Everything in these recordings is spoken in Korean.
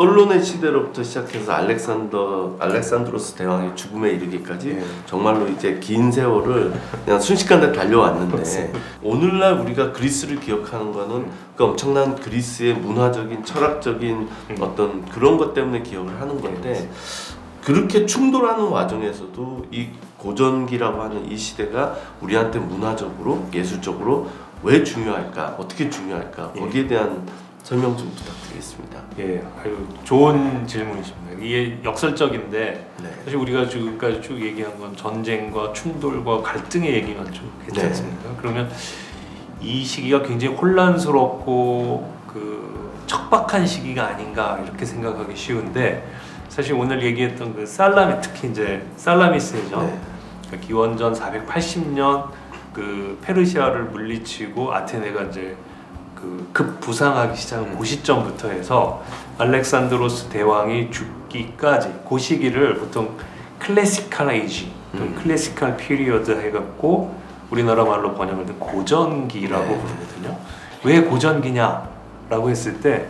솔론의 시대로부터 시작해서 알렉산드로스 대왕의 죽음에 이르기까지 정말로 이제 긴 세월을 그냥 순식간에 달려왔는데 오늘날 우리가 그리스를 기억하는 거는 그 엄청난 그리스의 문화적인 철학적인 어떤 그런 것 때문에 기억을 하는 건데 그렇게 충돌하는 와중에서도 이 고전기라고 하는 이 시대가 우리한테 문화적으로 예술적으로 왜 중요할까 어떻게 중요할까 거기에 대한 설명 좀 부탁드리겠습니다. 예, 아유 좋은 질문이십니다. 이게 역설적인데 사실 우리가 지금까지 쭉 얘기한 건 전쟁과 충돌과 갈등의 얘기만 쭉 했지 않습니까? 그러면 이 시기가 굉장히 혼란스럽고 그 척박한 시기가 아닌가 이렇게 생각하기 쉬운데 사실 오늘 얘기했던 그 특히 이제 살라미스죠. 기원전 480년 그 페르시아를 물리치고 아테네가 이제 그 급부상하기 시작한 그 시점부터 해서 알렉산드로스 대왕이 죽기까지 그 시기를 보통 클래시컬 에이지, 클래시컬 피리어드 해갖고 우리나라 말로 번역을 된 고전기라고 부르거든요. 왜 고전기냐라고 했을 때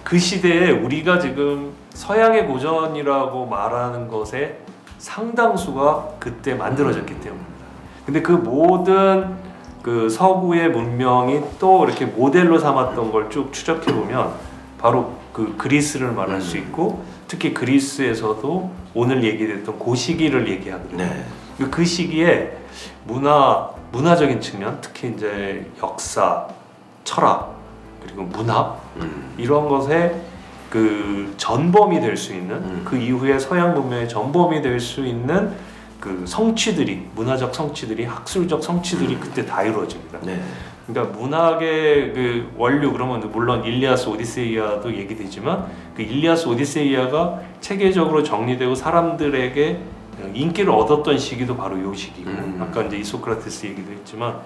그 시대에 우리가 지금 서양의 고전이라고 말하는 것의 상당수가 그때 만들어졌기 때문입니다. 근데 그 모든 그 서구의 문명이 또 이렇게 모델로 삼았던 걸 쭉 추적해 보면 바로 그 그리스를 말할 수 있고 특히 그리스에서도 오늘 얘기됐던 그 시기를 얘기하거든요. 그 시기에 문화적인 측면, 특히 이제 역사, 철학 그리고 문학 이런 것에 그 전범이 될 수 있는 그 이후에 서양 문명의 전범이 될 수 있는 그 성취들이 문화적 성취들이 학술적 성취들이 그때 다 이루어집니다. 그러니까 문학의 그 원류 그러면 물론 일리아스 오디세이아도 얘기되지만 그 일리아스 오디세이아가 체계적으로 정리되고 사람들에게 인기를 얻었던 시기도 바로 이 시기고 아까 이제 이소크라테스 얘기도 했지만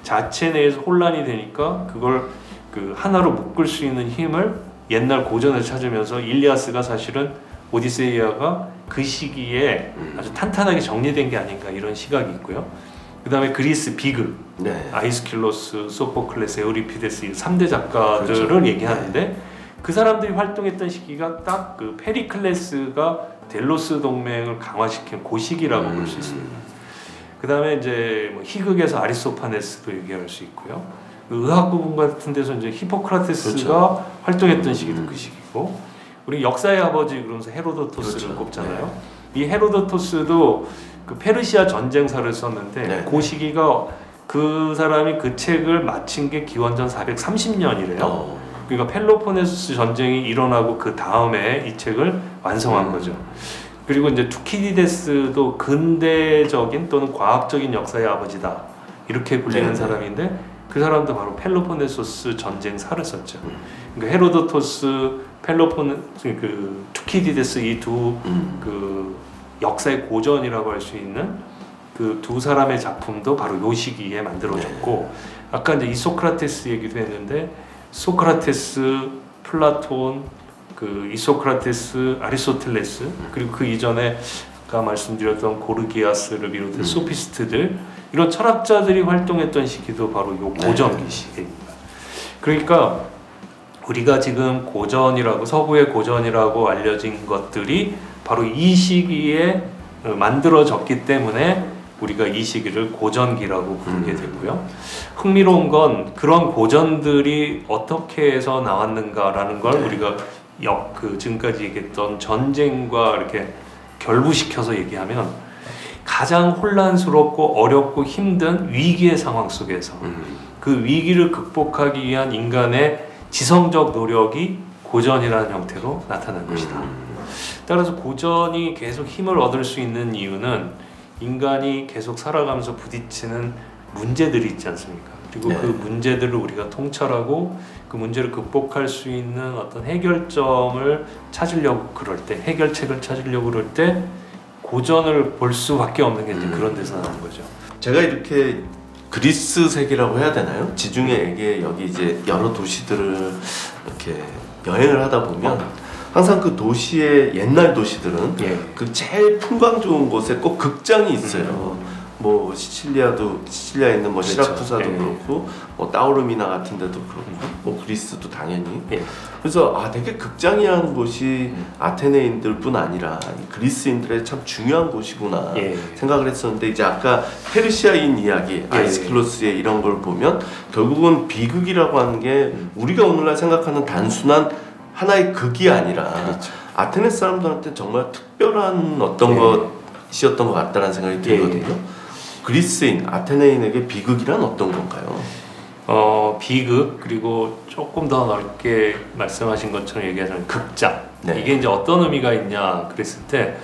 자체 내에서 혼란이 되니까 그걸 그 하나로 묶을 수 있는 힘을 옛날 고전을 찾으면서 일리아스가 사실은 오디세이아가 그 시기에 아주 탄탄하게 정리된 게 아닌가 이런 시각이 있고요. 그 다음에 그리스 비극, 아이스킬로스, 소포클레스, 에우리피데스 이 3대 작가들을 얘기하는데 그 사람들이 활동했던 시기가 딱 그 페리클레스가 델로스 동맹을 강화시킨 그 시기라고 볼 수 있습니다. 그 다음에 이제 뭐 희극에서 아리스토파네스도 얘기할 수 있고요. 의학 부분 같은 데서 이제 히포크라테스가 활동했던 시기도 그 시기고 우리 역사의 아버지 그러면서 헤로도토스를 꼽잖아요. 이 헤로도토스도 그 페르시아 전쟁사를 썼는데 그 시기가 그 사람이 그 책을 마친 게 기원전 430년이래요. 그러니까 펠로포네소스 전쟁이 일어나고 그 다음에 이 책을 완성한 거죠. 그리고 이제 투키디데스도 근대적인 또는 과학적인 역사의 아버지다 이렇게 불리는 사람인데 그 사람도 바로 펠로포네소스 전쟁사를 썼죠. 그러니까 헤로도토스, 그 투키디데스 이 두 그 역사의 고전이라고 할 수 있는 그 두 사람의 작품도 바로 요 시기에 만들어졌고 아까 이제 이소크라테스 얘기도 했는데 소크라테스, 플라톤, 그 이소크라테스, 아리스토텔레스 그리고 그 이전에 아까 말씀드렸던 고르기아스를 비롯해 소피스트들 이런 철학자들이 활동했던 시기도 바로 요 고전기 시기입니다. 그러니까 우리가 지금 고전이라고 서구의 고전이라고 알려진 것들이 바로 이 시기에 만들어졌기 때문에 우리가 이 시기를 고전기라고 부르게 되고요. 흥미로운 건 그런 고전들이 어떻게 해서 나왔는가라는 걸 우리가 지금까지 얘기했던 전쟁과 이렇게 결부시켜서 얘기하면 가장 혼란스럽고 어렵고 힘든 위기의 상황 속에서 그 위기를 극복하기 위한 인간의 지성적 노력이 고전이라는 형태로 나타난 것이다. 따라서 고전이 계속 힘을 얻을 수 있는 이유는 인간이 계속 살아가면서 부딪히는 문제들이 있지 않습니까? 그리고 그 문제들을 우리가 통찰하고 그 문제를 극복할 수 있는 어떤 해결점을 찾으려고 그럴 때 해결책을 찾으려고 그럴 때 고전을 볼 수밖에 없는 게 이제 그런 데서 나오는 거죠. 제가 이렇게 그리스 세계라고 해야 되나요? 지중해에 여기 이제 여러 도시들을 이렇게 여행을 하다 보면 항상 그 도시의 옛날 도시들은 그 제일 풍광 좋은 곳에 꼭 극장이 있어요. 뭐 시칠리아에 있는 뭐 그렇죠. 시라쿠사도 예. 그렇고 뭐 타우르미나 같은 데도 그렇고 뭐 그리스도 당연히. 예. 그래서 되게 극장이라는 곳이 아테네인들뿐 아니라 그리스인들의 참 중요한 곳이구나 예. 생각을 했었는데, 이제 아까 페르시아인 이야기, 아이스클로스의 이런 걸 보면 결국은 비극이라고 하는 게 우리가 오늘날 생각하는 단순한 하나의 극이 아니라 그렇죠. 아테네 사람들한테 정말 특별한 어떤 것이었던 것 같다는 생각이 들거든요. 그리스인, 아테네인에게 비극이란 어떤 건가요? 비극, 그리고 조금 더 넓게 말씀하신 것처럼 얘기하자면 극장. 네. 이게 이제 어떤 의미가 있냐 그랬을 때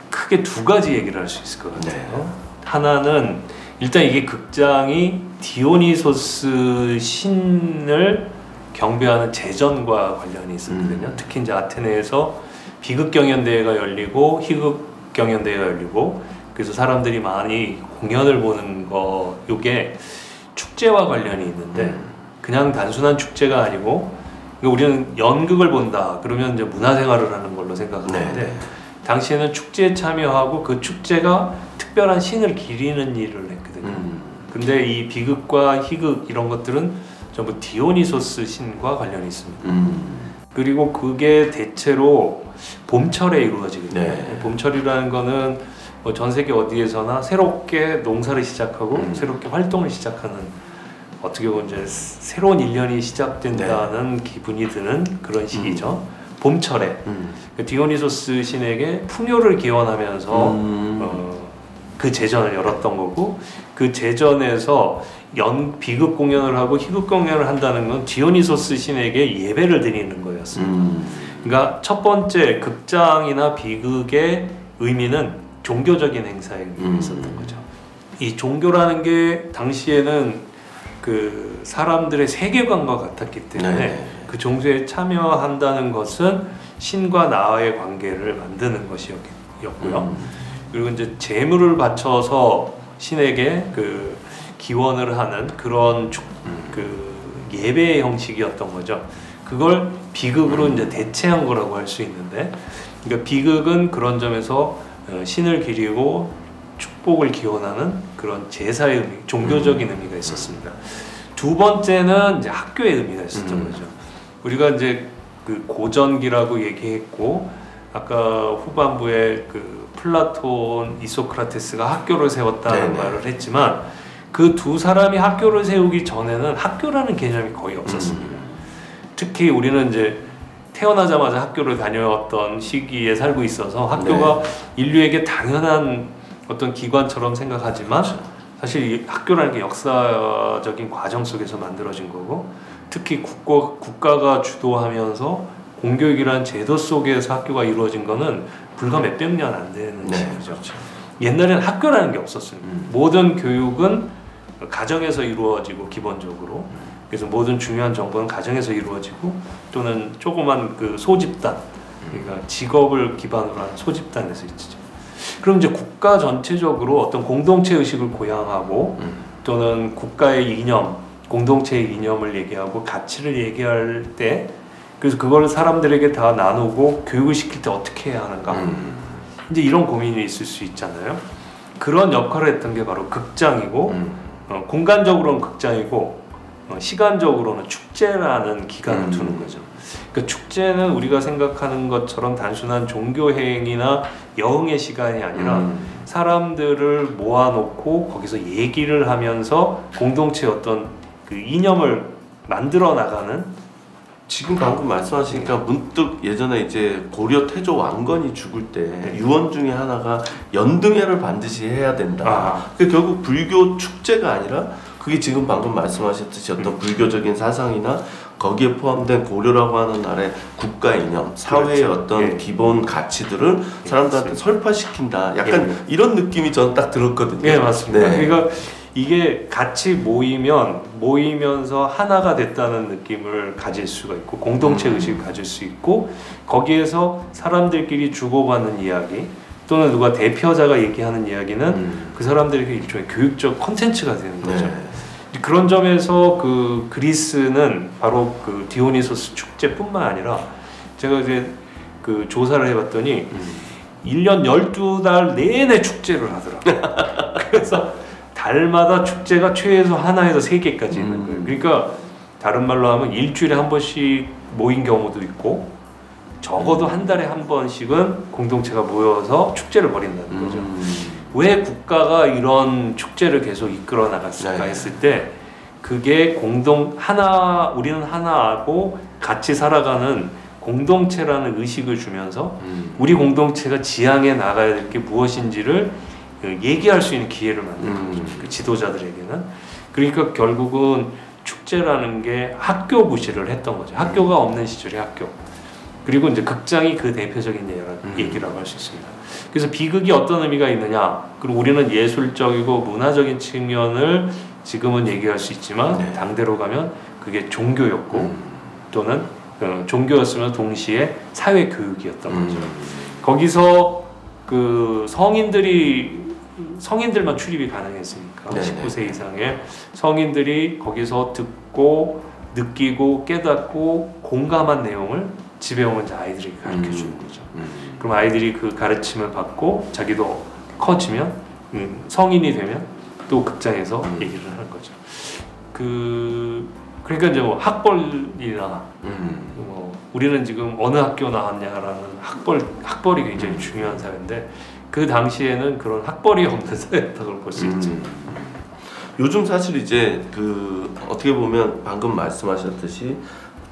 크게 두 가지 얘기를 할 수 있을 것 같아요. 네. 하나는 일단 이게 극장이 디오니소스 신을 경배하는 제전과 관련이 있었거든요. 특히 이제 아테네에서 비극 경연대회가 열리고 희극 경연대회가 열리고, 그래서 사람들이 많이 공연을 보는 거, 이게 축제와 관련이 있는데 그냥 단순한 축제가 아니고, 그러니까 우리는 연극을 본다 그러면 이제 문화생활을 하는 걸로 생각하는데 당시에는 축제에 참여하고 그 축제가 특별한 신을 기리는 일을 했거든요. 근데 이 비극과 희극 이런 것들은 전부 디오니소스 신과 관련이 있습니다. 그리고 그게 대체로 봄철에 이루어지거든요. 네. 봄철이라는 거는 뭐 전 세계 어디에서나 새롭게 농사를 시작하고 새롭게 활동을 시작하는, 어떻게 보면 이제 새로운 1년이 시작된다는 기분이 드는 그런 시기죠. 봄철에 디오니소스 신에게 풍요를 기원하면서 그 제전을 열었던 거고, 그 제전에서 비극 공연을 하고 희극 공연을 한다는 건 디오니소스 신에게 예배를 드리는 거였습니다. 그러니까 첫 번째 극장이나 비극의 의미는 종교적인 행사의 의미가 있었던 거죠. 이 종교라는 게 당시에는 그 사람들의 세계관과 같았기 때문에 그 종교에 참여한다는 것은 신과 나와의 관계를 만드는 것이었고요. 그리고 이제 제물을 바쳐서 신에게 그 기원을 하는 그런 그 예배의 형식이었던 거죠. 그걸 비극으로 이제 대체한 거라고 할 수 있는데, 그러니까 비극은 그런 점에서 신을 기리고 축복을 기원하는 그런 제사의 의미, 종교적인 의미가 있었습니다. 두 번째는 이제 학교의 의미가 있었던 거죠. 우리가 이제 그 고전기라고 얘기했고, 아까 후반부에 그 플라톤, 이소크라테스가 학교를 세웠다는 말을 했지만, 그 두 사람이 학교를 세우기 전에는 학교라는 개념이 거의 없었습니다. 특히 우리는 이제 태어나자마자 학교를 다녔던 시기에 살고 있어서 학교가 인류에게 당연한 어떤 기관처럼 생각하지만, 사실 이 학교라는 게 역사적인 과정 속에서 만들어진 거고, 특히 국가가 주도하면서 공교육이라는 제도 속에서 학교가 이루어진 거는 불과 몇백 년 안 되는 시기죠. 그렇죠. 옛날에는 학교라는 게 없었어요. 모든 교육은 가정에서 이루어지고, 기본적으로. 그래서 모든 중요한 정보는 가정에서 이루어지고, 또는 조그만 그 소집단, 그러니까 직업을 기반으로 한 소집단에서 있죠. 그럼 이제 국가 전체적으로 어떤 공동체 의식을 고양하고, 또는 국가의 이념, 공동체의 이념을 얘기하고 가치를 얘기할 때, 그래서 그걸 사람들에게 다 나누고 교육을 시킬 때 어떻게 해야 하는가, 이제 이런 고민이 있을 수 있잖아요. 그런 역할을 했던 게 바로 극장이고, 공간적으로는 극장이고, 시간적으로는 축제라는 기간을 두는 거죠. 그러니까 축제는 우리가 생각하는 것처럼 단순한 종교 행위나 여흥의 시간이 아니라 사람들을 모아놓고 거기서 얘기를 하면서 공동체의 어떤 그 이념을 만들어 나가는. 지금 방금 말씀하시니까 문득 예전에 이제 고려 태조 왕건이 죽을 때 유언 중에 하나가 연등회를 반드시 해야 된다. 그게 결국 불교 축제가 아니라, 그게 지금 방금 말씀하셨듯이 어떤 불교적인 사상이나 거기에 포함된 고려라고 하는 나라의 국가 이념, 사회의 어떤 기본 가치들을 사람들한테 설파시킨다. 약간 이런 느낌이 저는 딱 들었거든요. 네, 맞습니다. 그러니까 이게 같이 모이면서 하나가 됐다는 느낌을 가질 수가 있고, 공동체 의식을 가질 수 있고, 거기에서 사람들끼리 주고받는 이야기, 또는 누가 대표자가 얘기하는 이야기는 그 사람들에게 일종의 교육적 콘텐츠가 되는 거죠. 그런 점에서 그 그리스는 바로 그 디오니소스 축제뿐만 아니라, 제가 이제 그 조사를 해봤더니 1년 12달 내내 축제를 하더라고요. 그래서 달마다 축제가 최소 하나에서 3개까지 있는 거예요. 그러니까 다른 말로 하면 일주일에 한 번씩 모인 경우도 있고 적어도 한 달에 한 번씩은 공동체가 모여서 축제를 벌인다는 거죠. 왜 국가가 이런 축제를 계속 이끌어 나갔을까 했을 때 그게 우리는 하나하고 같이 살아가는 공동체라는 의식을 주면서 우리 공동체가 지향해 나가야 될 게 무엇인지를 얘기할 수 있는 기회를 만드는 거죠. 그 지도자들에게는. 그러니까 결국은 축제라는 게 학교 구실을 했던 거죠. 학교가 없는 시절의 학교. 그리고 이제 극장이 그 대표적인 얘기라고 할 수 있습니다. 그래서 비극이 어떤 의미가 있느냐. 그리고 우리는 예술적이고 문화적인 측면을 지금은 얘기할 수 있지만 당대로 가면 그게 종교였고 또는 종교였으면 동시에 사회 교육이었던 거죠. 거기서 그 성인들만 출입이 가능했으니까 19세 이상의 성인들이 거기서 듣고 느끼고 깨닫고 공감한 내용을 집에 오면 이제 아이들에게 가르쳐 주는 거죠. 그럼 아이들이 그 가르침을 받고 자기도 커지면 성인이 되면 또 극장에서 얘기를 하는 거죠. 그러니까 이제 뭐 학벌이나 우리는 지금 어느 학교 나왔냐라는 학벌이 굉장히 중요한 사회인데 그 당시에는 그런 학벌이 없는 사회였다고 볼 수 있죠. 요즘 사실 이제 어떻게 보면 방금 말씀하셨듯이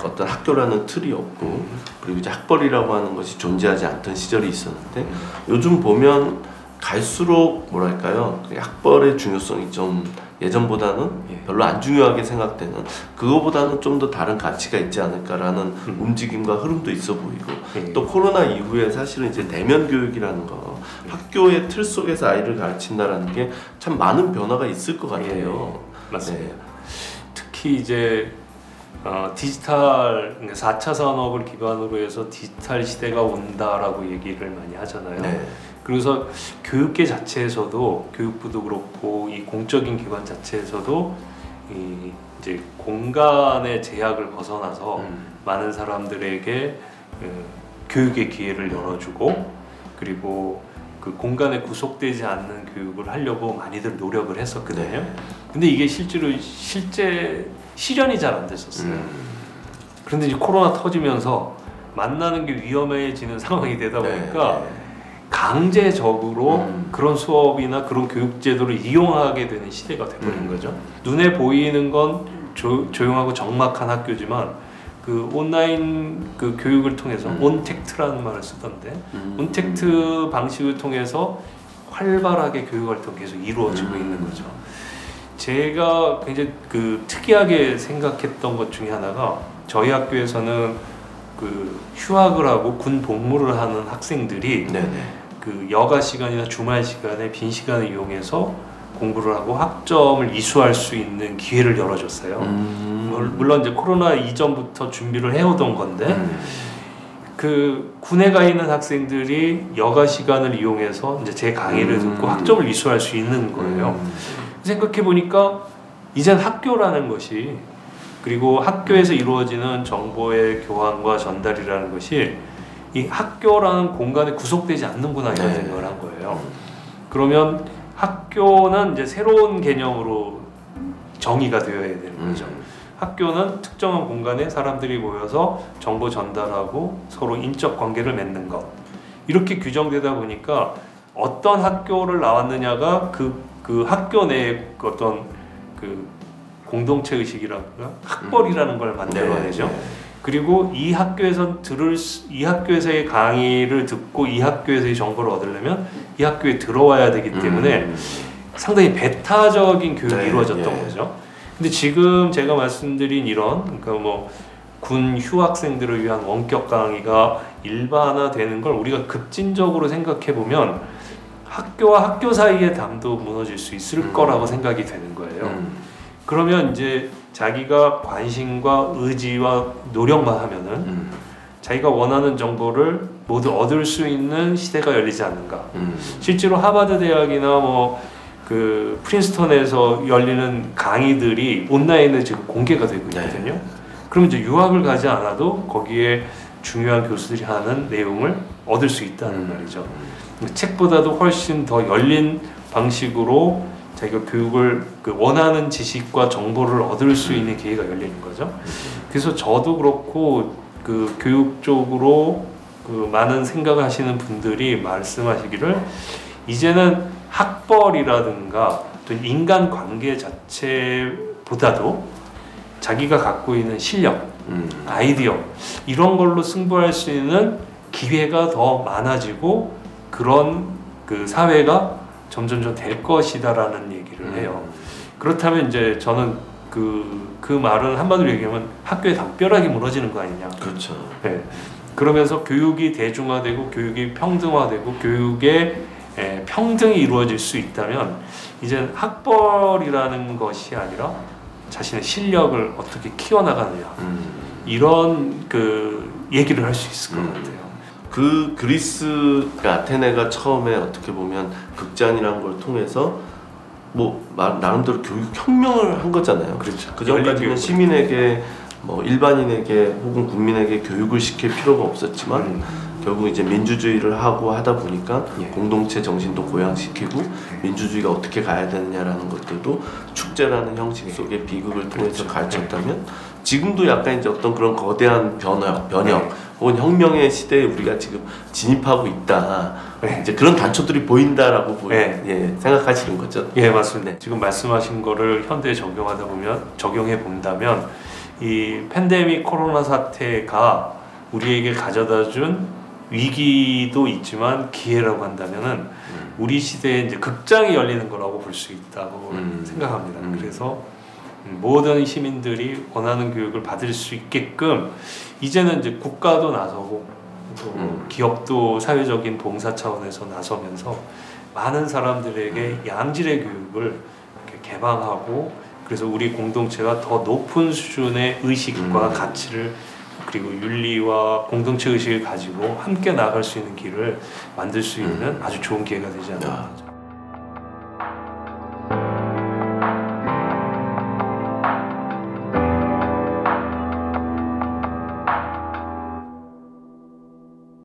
어떤 학교라는 틀이 없고 그리고 이제 학벌이라고 하는 것이 존재하지 않던 시절이 있었는데 요즘 보면 갈수록 뭐랄까요, 학벌의 중요성이 좀 예전보다는 별로 안 중요하게 생각되는, 그거보다는 좀 더 다른 가치가 있지 않을까라는 움직임과 흐름도 있어 보이고, 또 코로나 이후에 사실은 이제 대면 교육이라는 거, 학교의 틀 속에서 아이를 가르친다라는 게 참 많은 변화가 있을 것 같아요. 맞습니다. 특히 이제 디지털 4차 산업을 기반으로 해서 디지털 시대가 온다라고 얘기를 많이 하잖아요. 그래서 교육계 자체에서도, 교육부도 그렇고 이 공적인 기관 자체에서도 이제 공간의 제약을 벗어나서 많은 사람들에게 교육의 기회를 열어주고, 그리고 그 공간에 구속되지 않는 교육을 하려고 많이들 노력을 했었거든요. 근데 이게 실제 실현이 잘 안 됐었어요. 그런데 이제 코로나 터지면서 만나는 게 위험해지는 상황이 되다 보니까 강제적으로 그런 수업이나 그런 교육 제도를 이용하게 되는 시대가 돼버린 거죠. 눈에 보이는 건 조용하고 적막한 학교지만 그 온라인 그 교육을 통해서 온택트라는 말을 쓰던데, 온택트 방식을 통해서 활발하게 교육 활동이 계속 이루어지고 있는 거죠. 제가 굉장히 그 특이하게 생각했던 것 중에 하나가, 저희 학교에서는 그 휴학을 하고 군 복무를 하는 학생들이 그 여가 시간이나 주말 시간에 빈 시간을 이용해서 공부를 하고 학점을 이수할 수 있는 기회를 열어줬어요. 물론 이제 코로나 이전부터 준비를 해오던 건데, 그 군에 가 있는 학생들이 여가 시간을 이용해서 이제 제 강의를 듣고 학점을 이수할 수 있는 거예요. 생각해 보니까 이젠 학교라는 것이, 그리고 학교에서 이루어지는 정보의 교환과 전달이라는 것이 이 학교라는 공간에 구속되지 않는구나, 이런 생각을 한 거예요. 그러면 학교는 이제 새로운 개념으로 정의가 되어야 되는 거죠. 학교는 특정한 공간에 사람들이 모여서 정보 전달하고 서로 인적 관계를 맺는 것, 이렇게 규정되다 보니까 어떤 학교를 나왔느냐가 그 학교 내의 어떤 그 공동체 의식이랄까, 학벌이라는 걸 만들어내죠. 그리고 이 학교에서의 강의를 듣고 이 학교에서의 정보를 얻으려면 이 학교에 들어와야 되기 때문에 상당히 배타적인 교육이 이루어졌던 거죠. 근데 지금 제가 말씀드린 이런, 그러니까 뭐 군 휴학생들을 위한 원격 강의가 일반화되는 걸 우리가 급진적으로 생각해 보면 학교와 학교 사이의 담도 무너질 수 있을 거라고 생각이 되는 거예요. 그러면 이제 자기가 관심과 의지와 노력만 하면은 자기가 원하는 정보를 모두 얻을 수 있는 시대가 열리지 않는가. 실제로 하버드 대학이나 뭐 그 프린스턴에서 열리는 강의들이 온라인에 지금 공개가 되고 있거든요. 그러면 이제 유학을 가지 않아도 거기에 중요한 교수들이 하는 내용을 얻을 수 있다는 말이죠. 책보다도 훨씬 더 열린 방식으로 자기가 교육을 원하는 지식과 정보를 얻을 수 있는 기회가 열리는 거죠. 그래서 저도 그렇고 교육 쪽으로 많은 생각하시는 분들이 말씀하시기를 이제는 학벌이라든가 또 인간 관계 자체보다도 자기가 갖고 있는 실력, 아이디어 이런 걸로 승부할 수 있는 기회가 더 많아지고 그런 사회가 점점 될 것이다라는 얘기를 해요. 그렇다면 이제 저는 그 말은 한마디로 얘기하면 학교의 담벼락이 무너지는 거 아니냐. 그렇죠. 네. 그러면서 교육이 대중화되고 교육이 평등화되고 교육의 평등이 이루어질 수 있다면 이제 학벌이라는 것이 아니라 자신의 실력을 어떻게 키워나가느냐 이런 얘기를 할 수 있을 것 같아요. 그리스 아테네가 처음에 어떻게 보면 극장이라는 걸 통해서 나름대로 교육 혁명을 한 거잖아요. 그렇죠. 그 전까지는 시민에게 일반인에게 혹은 국민에게 교육을 시킬 필요가 없었지만 결국 이제 민주주의를 하다 보니까 공동체 정신도 고양시키고 면주주의가 어떻게 가야 되느냐라는 것들도 축제라는 형식 속의 비극을 통해서 가르쳤다면 지금도 약간 이제 어떤 그런 거대한 변혁 혹은 혁명의 시대에 우리가 지금 진입하고 있다. 이제 그런 단초들이 보인다라고 생각하시는 거죠. 예, 맞습니다. 지금 말씀하신 거를 현대에 적용해 본다면 이 팬데믹 코로나 사태가 우리에게 가져다준 위기도 있지만 기회라고 한다면은 우리 시대에 이제 극장이 열리는 거라고 볼 수 있다고 생각합니다. 그래서 모든 시민들이 원하는 교육을 받을 수 있게끔 이제는 이제 국가도 나서고 또 기업도 사회적인 봉사 차원에서 나서면서 많은 사람들에게 양질의 교육을 이렇게 개방하고 그래서 우리 공동체가 더 높은 수준의 의식과 가치를 그리고 윤리와 공동체 의식을 가지고 함께 나아갈 수 있는 길을 만들 수 있는 아주 좋은 기회가 되지 않나.